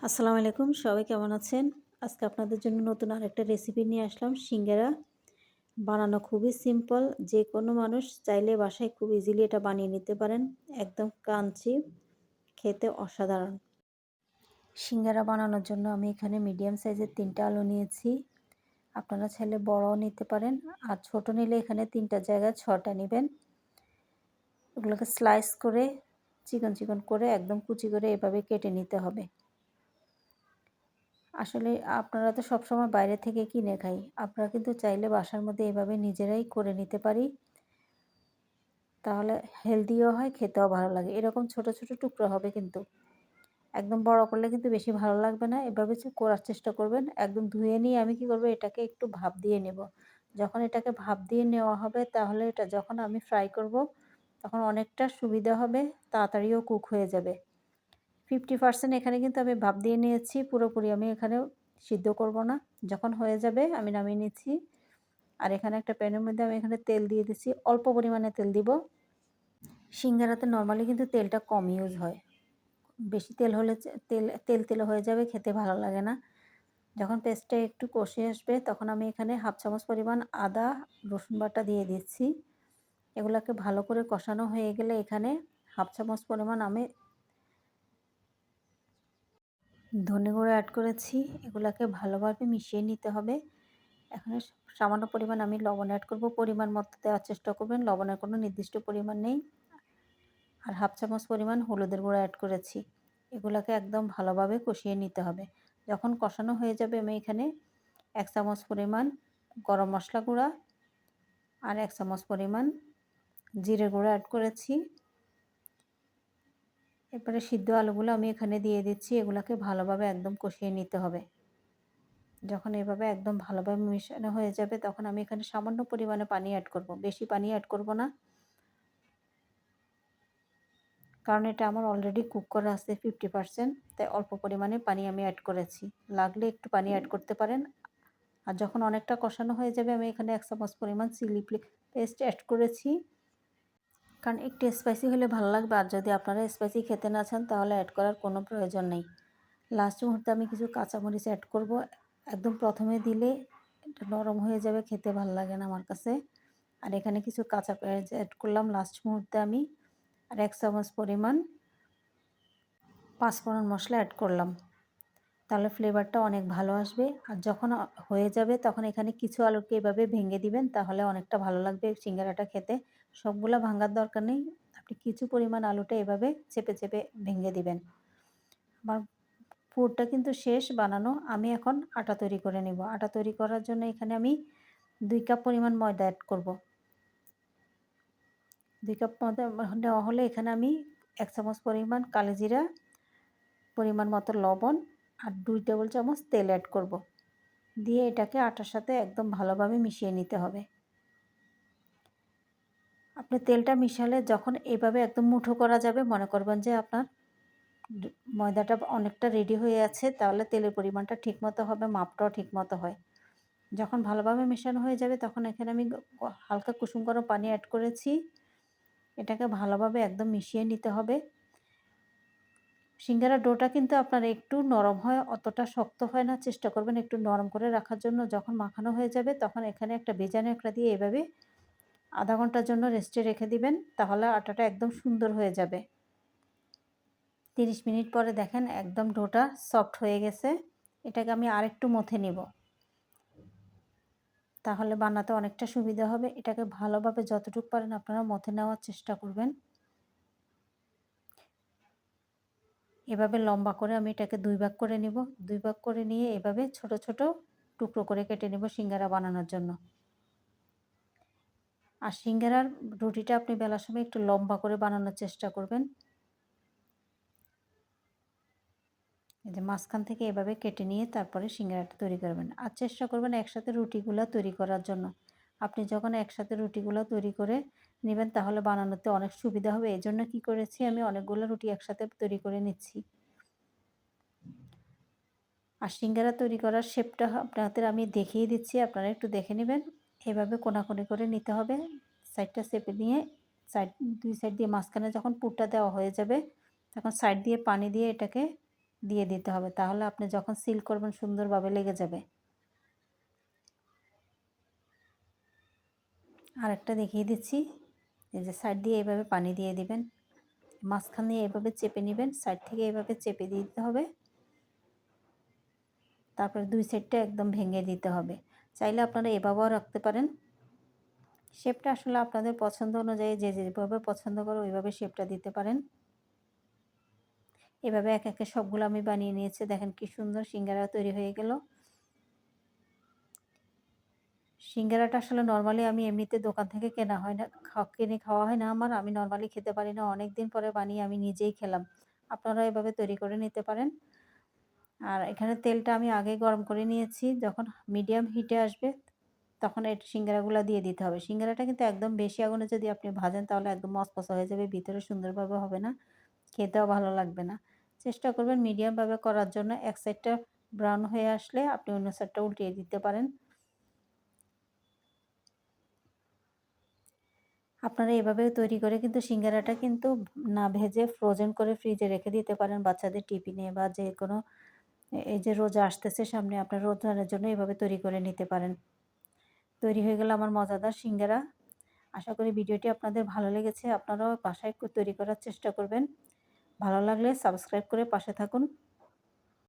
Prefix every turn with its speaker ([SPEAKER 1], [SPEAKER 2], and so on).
[SPEAKER 1] আসসালামু আলাইকুম, সবাই কেমন আছেন? আজকে আপনাদের জন্য নতুন আরেকটা রেসিপি নিয়ে আসলাম সিঙ্গারা। বানানো খুবই সিম্পল। যেকোনো মানুষ চাইলে বাসায় খুব ইজিলি এটা বানিয়ে নিতে পারেন। একদম ক্রাঞ্চি, খেতে অসাধারণ। সিঙ্গারা বানানোর জন্য আমি এখানে মিডিয়াম সাইজের ৩টা আলু নিয়েছি। আপনারা চাইলে বড়ও নিতে পারেন। আর ছোট নিলে এখানে ৩টার জায়গায় ৬টা নিবেন। এগুলোকে স্লাইস করে চিকন চিকন করে একদম কুচি করে এভাবে কেটে নিতে হবে। আসলে আপনারা তো সবসময় বাইরে থেকে কিনে খাই। আপনারা কিন্তু চাইলে বাসার মধ্যে এভাবে নিজেরাই করে নিতে পারি। তাহলে হেলদিও হয়, খেতেও ভালো লাগে। এরকম ছোট, ছোট টুকরো হবে কিন্তু। একদম বড় করলে কিন্তু বেশি ভালো লাগবে না। এভাবে করার চেষ্টা করবেন। একদম ধুয়ে নিয়ে আমি কি করব, এটাকে একটু ভাপ দিয়ে নেব। যখন এটাকে ভাপ দিয়ে নেওয়া হবে তাহলে এটা যখন আমি ফ্রাই করব তখন অনেকটা সুবিধা হবে, তাড়াতাড়িও কুক হয়ে যাবে। 50% এখানে কিন্তু আমি ভাপ দিয়ে নিয়েছি। পুরোপুরি আমি এখানে সিদ্ধ করব না। যখন হয়ে যাবে আমি নামিয়ে নিচ্ছি। আর এখানে একটা প্যানের মধ্যে আমি এখানে তেল দিয়ে দিচ্ছি। অল্প পরিমাণে তেল দিব। সিঙ্গারাতে নরমালি কিন্তু তেলটা কম ইউজ হয়। বেশি তেল হলে তেল হয়ে যাবে, খেতে ভালো লাগে না। যখন পেস্টটা একটু কষে আসবে তখন আমি এখানে 1/2 চামচ পরিমাণ আদা, রসুন বাটা দিয়ে দিচ্ছি। এগুলাকে ভালো করে কষানো হয়ে গেলে এখানে 1/2 চামচ পরিমাণ আমি ধনে গুঁড়ো অ্যাড করেছি। এগুলাকে ভালোভাবে মিশিয়ে নিতে হবে। এখানে সামান্য পরিমাণ আমি লবণ অ্যাড করব। পরিমাণ মতো দেওয়ার চেষ্টা করবেন। লবণের কোনো নির্দিষ্ট পরিমাণ নেই। আর 1/2 চামচ পরিমাণ হলুদের গুঁড়ো অ্যাড করেছি। এগুলাকে একদম ভালোভাবে কষিয়ে নিতে হবে। যখন কষানো হয়ে যাবে আমি এখানে 1 চামচ পরিমাণ গরম মশলা গুঁড়া আর 1 চামচ পরিমাণ জিরে গুঁড়ো অ্যাড করেছি। এরপরে সিদ্ধ আলুগুলো আমি এখানে দিয়ে দিচ্ছি। এগুলাকে ভালোভাবে একদম কষিয়ে নিতে হবে। যখন এভাবে একদম ভালোভাবে মেশানো হয়ে যাবে তখন আমি এখানে সামান্য পরিমাণে পানি অ্যাড করব। বেশি পানি অ্যাড করব না। কারণ এটা আমার অলরেডি কুক করা আছে 50%, তাই অল্প পরিমাণে পানি আমি অ্যাড করেছি। লাগলে একটু পানি অ্যাড করতে পারেন। আর যখন অনেকটা কষানো হয়ে যাবে আমি এখানে 1 চামচ পরিমাণ চিলি পেস্ট অ্যাড করেছি। কারণ একটু স্পাইসি হলে ভালো লাগবে। আর যদি আপনারা স্পাইসি খেতে না চান তাহলে অ্যাড করার কোনো প্রয়োজন নেই। লাস্ট মুহূর্তে আমি কিছু কাঁচামরিচ অ্যাড করব। একদম প্রথমে দিলে এটা নরম হয়ে যাবে, খেতে ভালো লাগে না আমার কাছে। আর এখানে কিছু কাঁচা পেঁয়াজ অ্যাড করলাম লাস্ট মুহূর্তে আমি। আর 1 চামচ পরিমাণ পাঁচফোড়ন মশলা অ্যাড করলাম। তাহলে ফ্লেভারটা অনেক ভালো আসবে। আর যখন হয়ে যাবে তখন এখানে কিছু আলুকে এভাবে ভেঙে দিবেন, তাহলে অনেকটা ভালো লাগবে সিঙ্গারাটা খেতে। সবগুলা ভাঙার দরকার নেই। আপনি কিছু পরিমাণ আলুটা এভাবে চেপে চেপে ভেঙে দিবেন। আমার পুরটা কিন্তু শেষ বানানো। আমি এখন আটা তৈরি করে নেব। আটা তৈরি করার জন্য এখানে আমি 2 কাপ পরিমাণ ময়দা অ্যাড করব। 2 কাপ ময়দা নেওয়া হলে এখানে আমি 1 চামচ পরিমাণ কালোজিরা, পরিমাণ মতো লবণ আর 2 টেবিল চামচ তেল অ্যাড করব। দিয়ে এটাকে আটার সাথে একদম ভালোভাবে মিশিয়ে নিতে হবে। আপনি তেলটা মিশালে যখন এভাবে একদম মুঠো করা যাবে, মনে করবেন যে আপনার ময়দাটা অনেকটা রেডি হয়ে আছে, তাহলে তেলের পরিমাণটা ঠিকমতো হবে, মাপটাও ঠিকমতো হয়। যখন ভালোভাবে মেশানো হয়ে যাবে তখন এখানে আমি হালকা কুসুম গরম পানি অ্যাড করেছি। এটাকে ভালোভাবে একদম মিশিয়ে নিতে হবে। সিঙ্গারার ডোটা কিন্তু আপনার একটু নরম হয়, অতটা শক্ত হয় না। চেষ্টা করবেন একটু নরম করে রাখার জন্য। যখন মাখানো হয়ে যাবে তখন এখানে একটা ভেজা ন্যাকড়া দিয়ে এভাবে আধা ঘন্টার জন্য রেস্টে রেখে দিবেন, তাহলে আটাটা একদম সুন্দর হয়ে যাবে। 30 মিনিট পরে দেখেন একদম ডোটা সফট হয়ে গেছে। এটাকে আমি আরেকটু মথে নিব, তাহলে বানাতে অনেকটা সুবিধা হবে। এটাকে ভালোভাবে যতটুকু পারেন আপনারা মথে নেওয়ার চেষ্টা করবেন। এভাবে লম্বা করে আমি এটাকে 2 ভাগ করে নিব। 2 ভাগ করে নিয়ে এভাবে ছোট ছোট টুকরো করে কেটে নেব সিঙ্গারা বানানোর জন্য। আর সিঙ্গারার রুটিটা আপনি বেলার সময় একটু লম্বা করে বানানোর চেষ্টা করবেন। এই যে মাঝখান থেকে এভাবে কেটে নিয়ে তারপরে সিঙ্গারাটা তৈরি করবেন। আর চেষ্টা করবেন একসাথে রুটিগুলো তৈরি করার জন্য। আপনি যখন একসাথে রুটিগুলো তৈরি করে নেবেন তাহলে বানানোতে অনেক সুবিধা হবে। এজন্য কি করেছি, আমি অনেকগুলো রুটি একসাথে তৈরি করে নিচ্ছি। আর সিঙ্গারা তৈরি করার শেপটা আপনাদের আমি দেখিয়ে দিচ্ছি, আপনারা একটু দেখে নেবেন। এভাবে কোনাকুনি করে নিতে হবে। সাইডটা চেপে নিয়ে দুই সাইড দিয়ে মাঝখানে যখন পুরটা দেওয়া হয়ে যাবে তখন সাইড দিয়ে পানি দিয়ে এটাকে দিয়ে দিতে হবে। তাহলে আপনি যখন সিল করবেন সুন্দরভাবে লেগে যাবে। আরেকটা দেখিয়ে দিচ্ছি। এই যে সাইড দিয়ে এভাবে পানি দিয়ে দিবেন। মাঝখান দিয়ে এভাবে চেপে নিবেন। সাইড থেকে এভাবে চেপে দিতে হবে। তারপরে ২ সাইডটা একদম ভেঙে দিতে হবে। চাইলে আপনারা এভাবেও রাখতে পারেন। শেপটা আসলে আপনাদের পছন্দ অনুযায়ী যে যেভাবে পছন্দ করে ওইভাবে শেপটা দিতে পারেন। এভাবে একে, একে সবগুলো আমি বানিয়ে নিয়েছি। দেখেন কি সুন্দর সিঙ্গারা তৈরি হয়ে গেল। সিঙ্গারাটা আসলে নরমালি আমি এমনিতে দোকান থেকে কেনা হয় না, কিনে খাওয়া হয় না আমার। আমি নরমালি খেতে পারি না। অনেকদিন পরে বানিয়ে আমি নিজেই খেলাম। আপনারা এভাবে তৈরি করে নিতে পারেন। আর এখানে তেলটা আমি আগেই গরম করে নিয়েছি। যখন মিডিয়াম হিটে আসবে তখন এই সিঙ্গারাগুলা দিয়ে দিতে হবে। সিঙ্গারাটা কিন্তু একদম বেশি আগুনে যদি আপনি ভাজেন তাহলে একদম মচমচা হয়ে যাবে। ভিতরে সুন্দরভাবে হবে না। খেতেও ভালো লাগবে না। চেষ্টা করবেন মিডিয়ামভাবে করার জন্য। এক সাইডটা ব্রাউন হয়ে আসলে আপনি অন্য সাইডটা উল্টিয়ে দিতে পারেন। আপনারা এভাবেও তৈরি করে কিন্তু সিঙ্গারাটা কিন্তু না ভেজে ফ্রোজেন করে ফ্রিজে রেখে দিতে পারেন বাচ্চাদের টিফিনে বা যেকোনো এই যে রোজা আসতেছে সামনে আপনার রোজার জন্য এভাবে তৈরি করে নিতে পারেন। তৈরি হয়ে গেল আমার মজাদার সিঙ্গারা। আশা করি ভিডিওটি আপনাদের ভালো লেগেছে। আপনারাও বাসায় তৈরি করার চেষ্টা করবেন। ভালো লাগলে সাবস্ক্রাইব করে পাশে থাকুন।